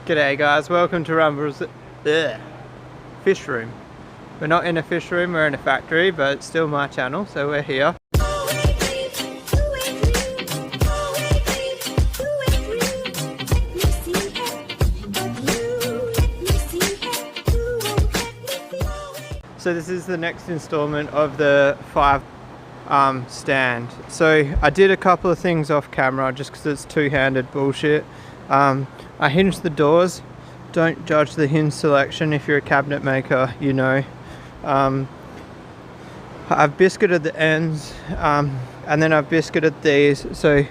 G'day guys, welcome to Rumble's fish room. We're not in a fish room, we're in a factory, but it's still my channel, so we're here. So this is the next installment of the 5 stand. So I did a couple of things off camera just because it's two-handed bullshit. I hinged the doors. Don't judge the hinge selection if you're a cabinet maker, you know. I've biscuited the ends and then I've biscuited these, so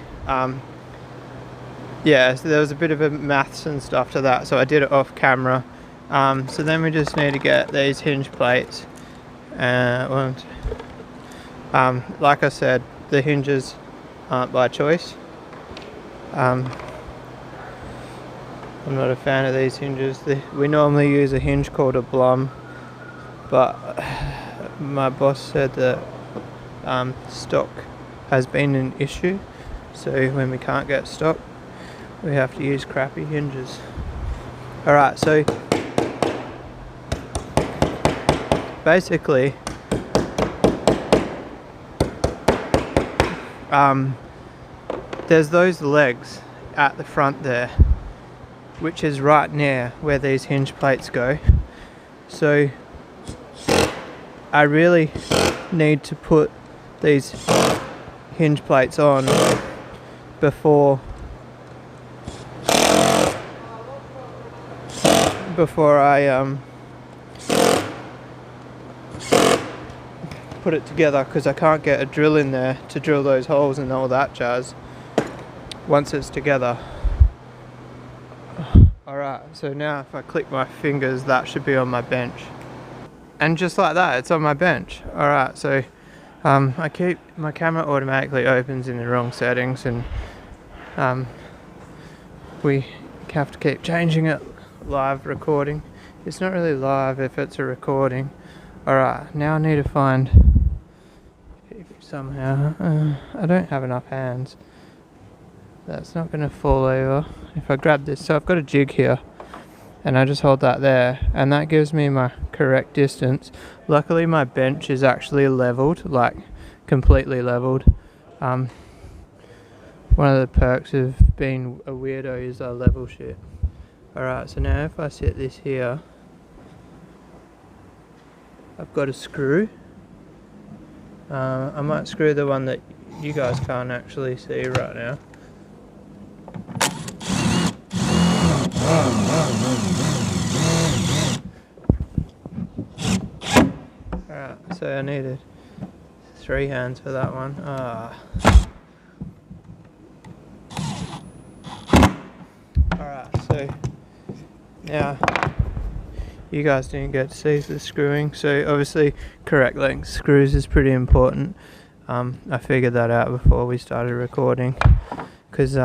yeah, so there was a bit of a maths and stuff to that, so I did it off camera. So then we just need to get these hinge plates. Like I said, the hinges aren't by choice. I'm not a fan of these hinges. We normally use a hinge called a blum, but my boss said that stock has been an issue, so when we can't get stock we have to use crappy hinges. Alright, so basically there's those legs at the front there, which is right near where these hinge plates go. So I really need to put these hinge plates on before I put it together, because I can't get a drill in there to drill those holes and all that jazz once it's together. Alright, so now if I click my fingers, that should be on my bench. And just like that, it's on my bench. Alright, so I keep my camera automatically opens in the wrong settings, and we have to keep changing it. Live recording. It's not really live if it's a recording. Alright, now I need to find somehow. I don't have enough hands. That's not going to fall over if I grab this. So I've got a jig here and I just hold that there, and that gives me my correct distance. Luckily my bench is actually leveled, like completely leveled. One of the perks of being a weirdo is I level shit. Alright, so now if I set this here, I've got a screw. I might screw the one that you guys can't actually see right now. Alright, so I needed 3 hands for that one. Alright, so now you guys didn't get to see the screwing, so obviously correct length screws is pretty important. I figured that out before we started recording, because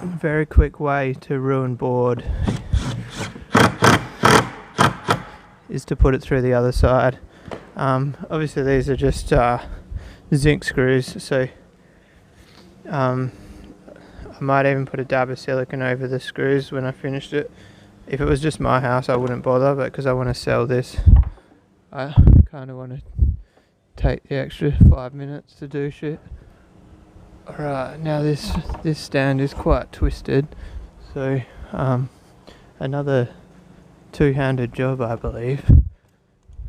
very quick way to ruin board is to put it through the other side. Obviously these are just zinc screws, so I might even put a dab of silicone over the screws when I finished it. If it was just my house I wouldn't bother, but because I want to sell this, I kind of want to take the extra 5 minutes to do shit. Alright, now this stand is quite twisted, so another two-handed job, I believe.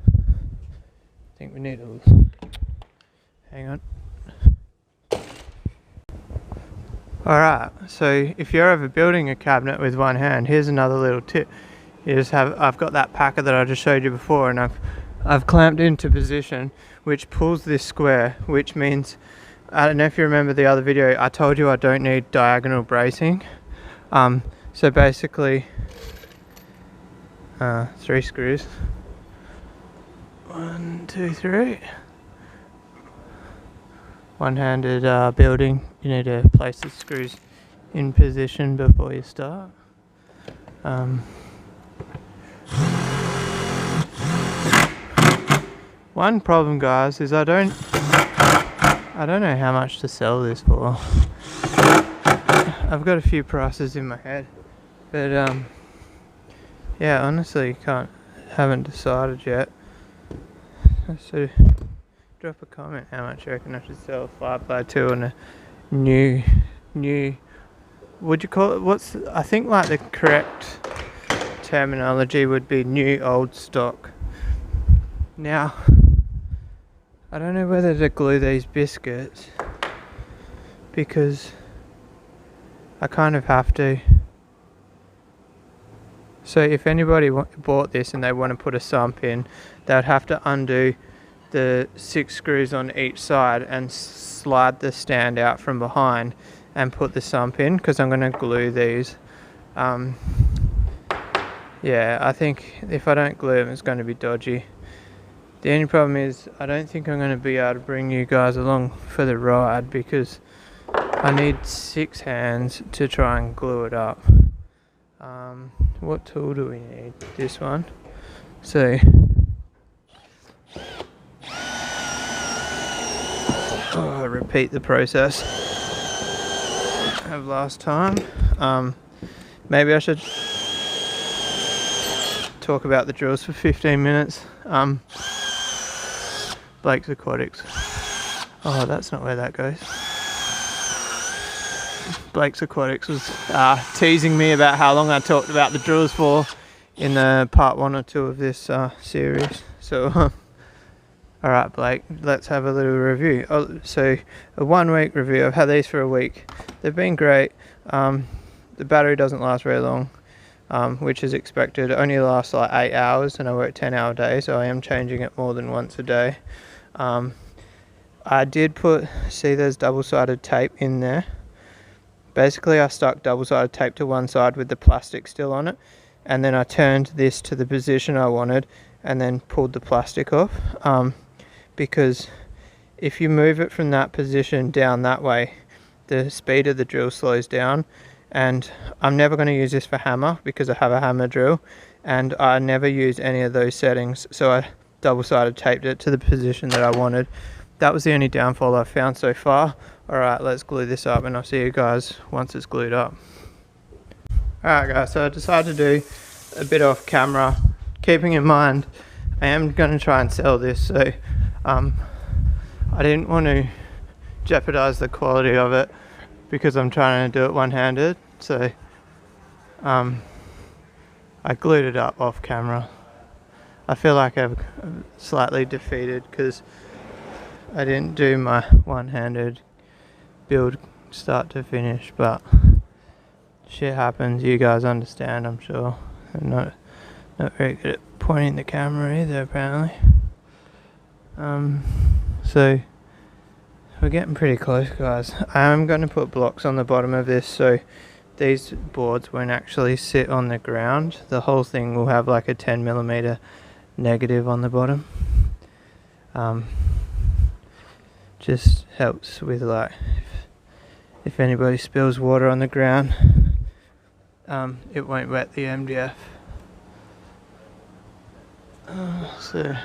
I think we need a... hang on. Alright, so if you're ever building a cabinet with one hand, here's another little tip. You just I've got that packer that I just showed you before, and I've clamped into position, which pulls this square, which means, I don't know if you remember the other video, I told you I don't need diagonal bracing. So basically 3 screws. 1, 2, 3. One-handed building, you need to place the screws in position before you start. One problem, guys, is I don't know how much to sell this for. I've got a few prices in my head, but yeah, honestly haven't decided yet. So drop a comment how much you reckon I should sell a 5x2 on a new, would you call it, I think like the correct terminology would be new old stock. Now, I don't know whether to glue these biscuits because I kind of have to. So if anybody bought this and they want to put a sump in, they would have to undo the 6 screws on each side and slide the stand out from behind and put the sump in, because I'm going to glue these. Yeah, I think if I don't glue them it's going to be dodgy. The only problem is I don't think I'm going to be able to bring you guys along for the ride because I need 6 hands to try and glue it up. What tool do we need? This one. So repeat the process of last time. Maybe I should talk about the drills for 15 minutes. Blake's Aquatics. Oh, that's not where that goes. Blake's Aquatics was teasing me about how long I talked about the drills for in the part 1 or 2 of this series. So, alright Blake, let's have a little review. So, a 1 week review. I've had these for a week. They've been great. The battery doesn't last very long, which is expected. It only lasts like 8 hours and I work 10-hour days, so I am changing it more than once a day. I did see there's double-sided tape in there. Basically I stuck double-sided tape to one side with the plastic still on it, and then I turned this to the position I wanted and then pulled the plastic off, because if you move it from that position down that way, the speed of the drill slows down. And I'm never going to use this for hammer because I have a hammer drill and I never use any of those settings, so I double-sided taped it to the position that I wanted. That was the only downfall I've found so far. Alright, let's glue this up and I'll see you guys once it's glued up. Alright guys, so I decided to do a bit off camera, keeping in mind I am going to try and sell this, so I didn't want to jeopardize the quality of it because I'm trying to do it one-handed. So I glued it up off camera. I feel like I'm slightly defeated because I didn't do my one-handed build start to finish, but shit happens. You guys understand, I'm sure. I'm not very good at pointing the camera either, apparently. So we're getting pretty close, guys. I am going to put blocks on the bottom of this so these boards won't actually sit on the ground. The whole thing will have like a 10mm negative on the bottom. Just helps with like if anybody spills water on the ground, it won't wet the MDF. So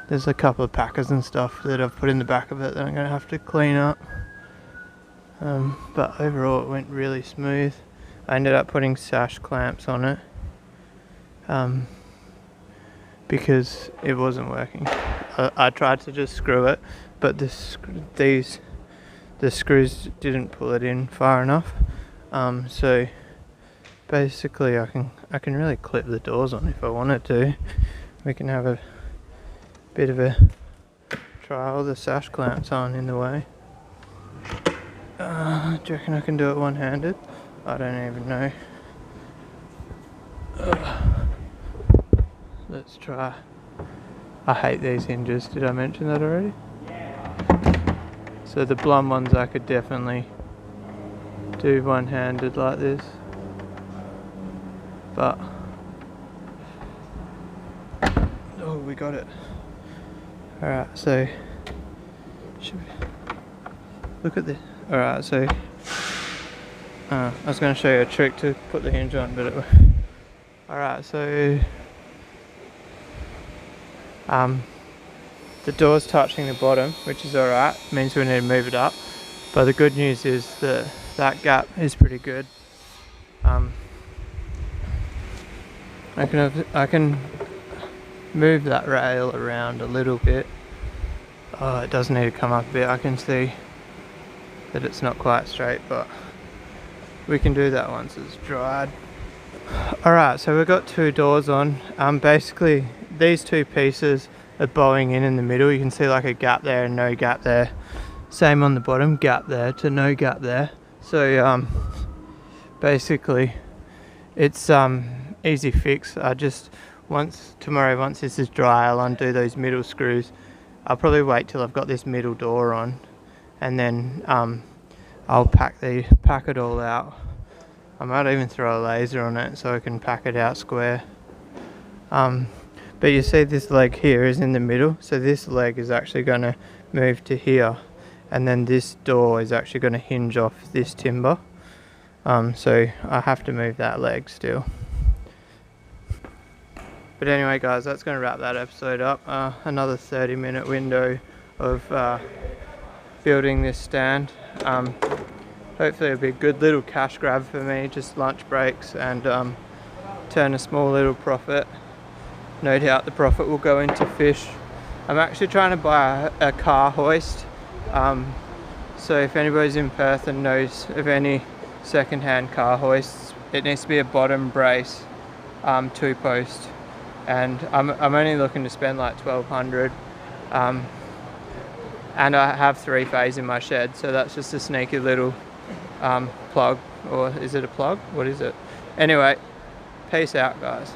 there's a couple of packers and stuff that I've put in the back of it that I'm going to have to clean up. But overall it went really smooth. I ended up putting sash clamps on it because it wasn't working. I tried to just screw it, but the screws didn't pull it in far enough. So basically I can really clip the doors on if I wanted to. We can have a bit of a trial. The sash clamps aren't in the way. Do you reckon I can do it one-handed? I don't even know. Let's try. I hate these hinges. Did I mention that already? So the Blum ones I could definitely do one-handed like this, but oh, we got it. Alright, so look at this. Alright, so I was going to show you a trick to put the hinge on, but alright, so the door's touching the bottom, which is alright, means we need to move it up. But the good news is that that gap is pretty good. I can move that rail around a little bit. Oh, it does need to come up a bit. I can see that it's not quite straight, but we can do that once it's dried. Alright, so we've got two doors on. Basically these two pieces are bowing in the middle. You can see like a gap there and no gap there. Same on the bottom, gap there to no gap there. So basically it's easy fix. Tomorrow once this is dry, I'll undo those middle screws. I'll probably wait till I've got this middle door on, and then I'll pack it all out. I might even throw a laser on it so I can pack it out square. But you see this leg here is in the middle, so this leg is actually going to move to here, and then this door is actually going to hinge off this timber. So I have to move that leg still. But anyway guys, that's going to wrap that episode up. Another 30-minute window of building this stand. Hopefully it'll be a good little cash grab for me, just lunch breaks, and turn a small little profit. No doubt the profit will go into fish. I'm actually trying to buy a car hoist. So if anybody's in Perth and knows of any second-hand car hoists, it needs to be a bottom brace, 2-post, and I'm only looking to spend like 1,200. And I have 3-phase in my shed, so that's just a sneaky little plug, or is it a plug? What is it? Anyway, peace out guys.